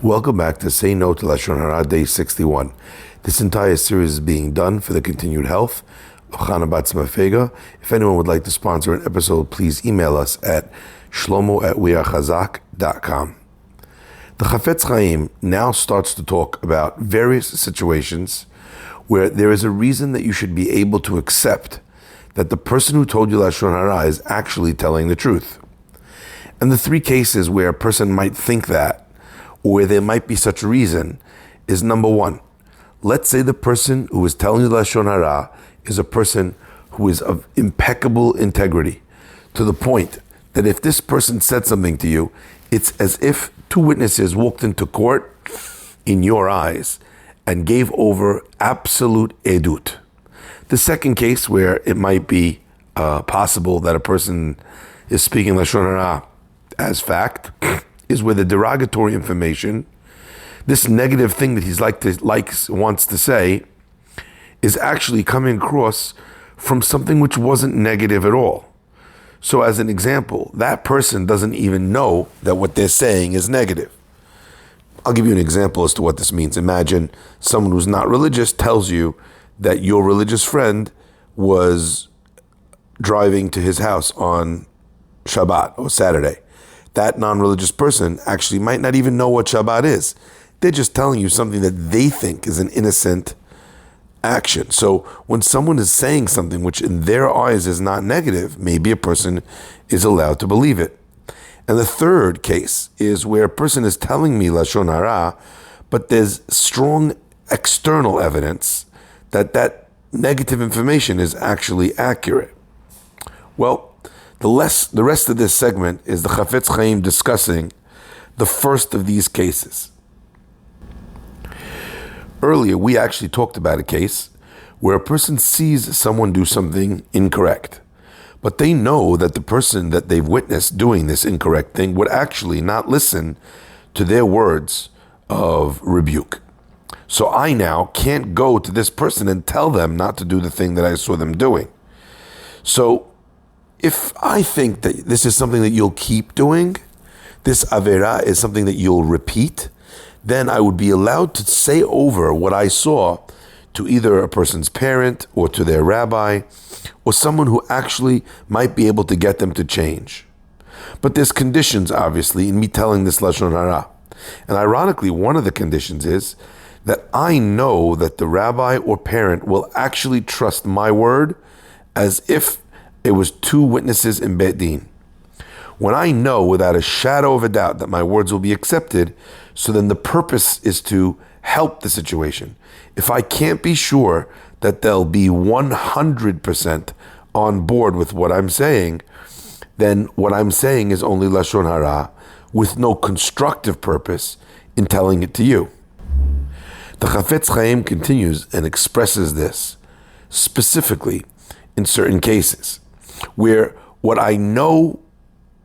Welcome back to Say No To Lashon Hara, Day 61. This entire series is being done for the continued health of Chana Batzma Fega. If anyone would like to sponsor an episode, please email us at shlomo@wearechazak.com. The Chafetz Chaim now starts to talk about various situations where there is a reason that you should be able to accept that the person who told you Lashon Hara is actually telling the truth. And the three cases where a person might think that, or where there might be such a reason, is number one. Let's say the person who is telling you Lashon Hara is a person who is of impeccable integrity, to the point that if this person said something to you, it's as if two witnesses walked into court in your eyes and gave over absolute edut. The second case where it might be possible that a person is speaking Lashon Hara as fact is where the derogatory information, this negative thing that he's wants to say, is actually coming across from something which wasn't negative at all. So as an example, that person doesn't even know that what they're saying is negative. I'll give you an example as to what this means. Imagine someone who's not religious tells you that your religious friend was driving to his house on Shabbat or Saturday. That non-religious person actually might not even know what Shabbat is. They're just telling you something that they think is an innocent action. So when someone is saying something which in their eyes is not negative, maybe a person is allowed to believe it. And the third case is where a person is telling me Lashon Hara, but there's strong external evidence that that negative information is actually accurate. Well, the rest of this segment is the Chafetz Chaim discussing the first of these cases. Earlier, we actually talked about a case where a person sees someone do something incorrect, but they know that the person that they've witnessed doing this incorrect thing would actually not listen to their words of rebuke. So I now can't go to this person and tell them not to do the thing that I saw them doing. So if I think that this is something that you'll keep doing, this Avera is something that you'll repeat, then I would be allowed to say over what I saw to either a person's parent or to their rabbi or someone who actually might be able to get them to change. But there's conditions, obviously, in me telling this Lashon Hara. And ironically, one of the conditions is that I know that the rabbi or parent will actually trust my word as if it was two witnesses in Beit Din. When I know without a shadow of a doubt that my words will be accepted, so then the purpose is to help the situation. If I can't be sure that they'll be 100% on board with what I'm saying, then what I'm saying is only Lashon Hara with no constructive purpose in telling it to you. The Chafetz Chaim continues and expresses this specifically in certain cases, where what I know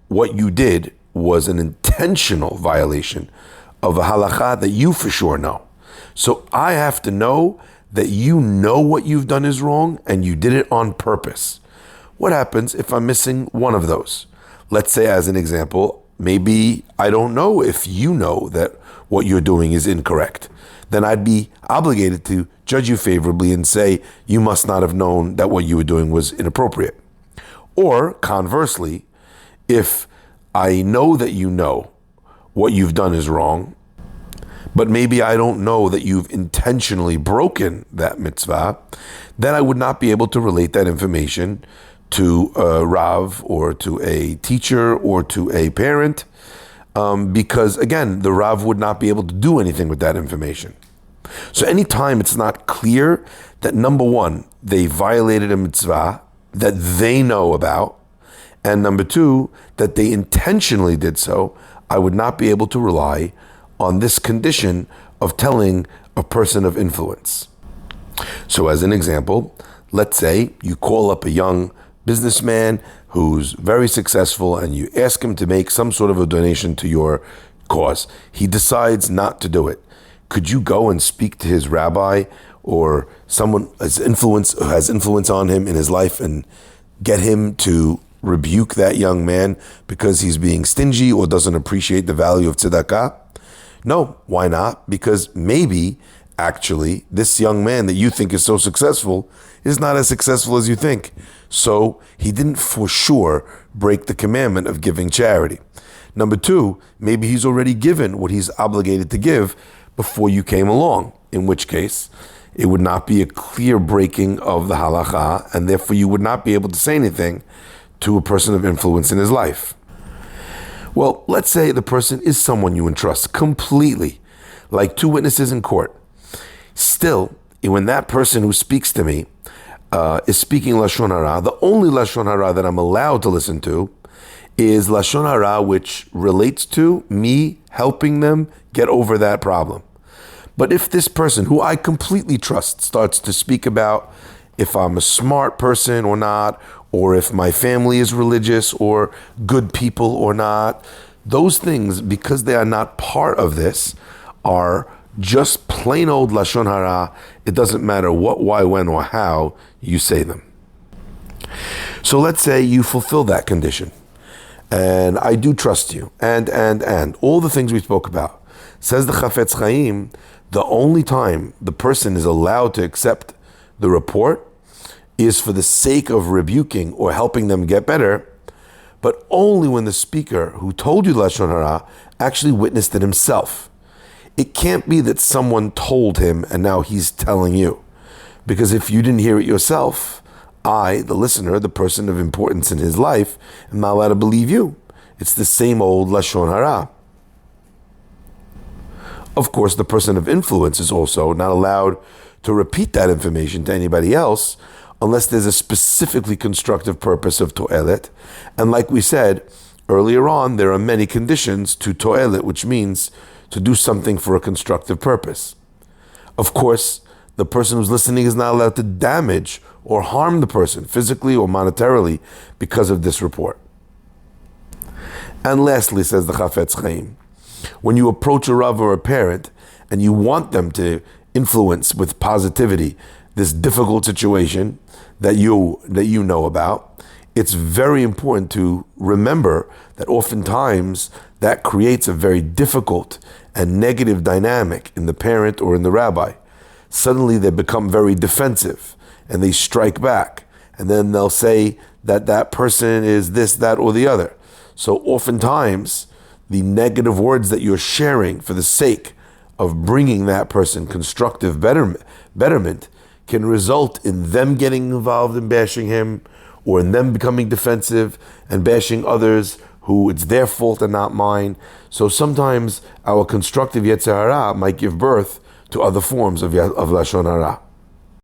what you did was an intentional violation of a halakha that you for sure know. So I have to know that you know what you've done is wrong and you did it on purpose. What happens if I'm missing one of those? Let's say, as an example, maybe I don't know if you know that what you're doing is incorrect. Then I'd be obligated to judge you favorably and say you must not have known that what you were doing was inappropriate. Or conversely, if I know that you know what you've done is wrong, but maybe I don't know that you've intentionally broken that mitzvah, then I would not be able to relate that information to a Rav or to a teacher or to a parent, because again, the Rav would not be able to do anything with that information. So anytime it's not clear that, number one, they violated a mitzvah that they know about, and number two, that they intentionally did so, I would not be able to rely on this condition of telling a person of influence. So as an example, let's say you call up a young businessman who's very successful and you ask him to make some sort of a donation to your cause. He decides not to do it. Could you go and speak to his rabbi or someone who has influence on him in his life and get him to rebuke that young man because he's being stingy or doesn't appreciate the value of tzedakah? No, why not? Because maybe actually this young man that you think is so successful is not as successful as you think. So he didn't for sure break the commandment of giving charity. Number two, maybe he's already given what he's obligated to give before you came along, in which case it would not be a clear breaking of the halacha, and therefore you would not be able to say anything to a person of influence in his life. Well, let's say the person is someone you entrust completely, like two witnesses in court. Still, when that person who speaks to me is speaking Lashon Hara, the only Lashon Hara that I'm allowed to listen to is Lashon Hara which relates to me helping them get over that problem. But if this person, who I completely trust, starts to speak about if I'm a smart person or not, or if my family is religious or good people or not, those things, because they are not part of this, are just plain old Lashon Hara. It doesn't matter what, why, when, or how you say them. So let's say you fulfill that condition, and I do trust you, and all the things we spoke about. Says the Chafetz Chaim, the only time the person is allowed to accept the report is for the sake of rebuking or helping them get better, but only when the speaker who told you Lashon Hara actually witnessed it himself. It can't be that someone told him and now he's telling you. Because if you didn't hear it yourself, I, the listener, the person of importance in his life, am not allowed to believe you. It's the same old Lashon Hara. Of course, the person of influence is also not allowed to repeat that information to anybody else unless there's a specifically constructive purpose of to'elet. And like we said earlier on, there are many conditions to to'elet, which means to do something for a constructive purpose. Of course, the person who's listening is not allowed to damage or harm the person physically or monetarily because of this report. And lastly, says the Chafetz Chaim, when you approach a Rav or a parent and you want them to influence with positivity this difficult situation that you know about, it's very important to remember that oftentimes that creates a very difficult and negative dynamic in the parent or in the rabbi. Suddenly they become very defensive and they strike back, and then they'll say that that person is this, that, or the other. So oftentimes the negative words that you're sharing for the sake of bringing that person constructive betterment can result in them getting involved in bashing him, or in them becoming defensive and bashing others who it's their fault and not mine. So sometimes our constructive Yetzer Hara might give birth to other forms of Lashon Hara.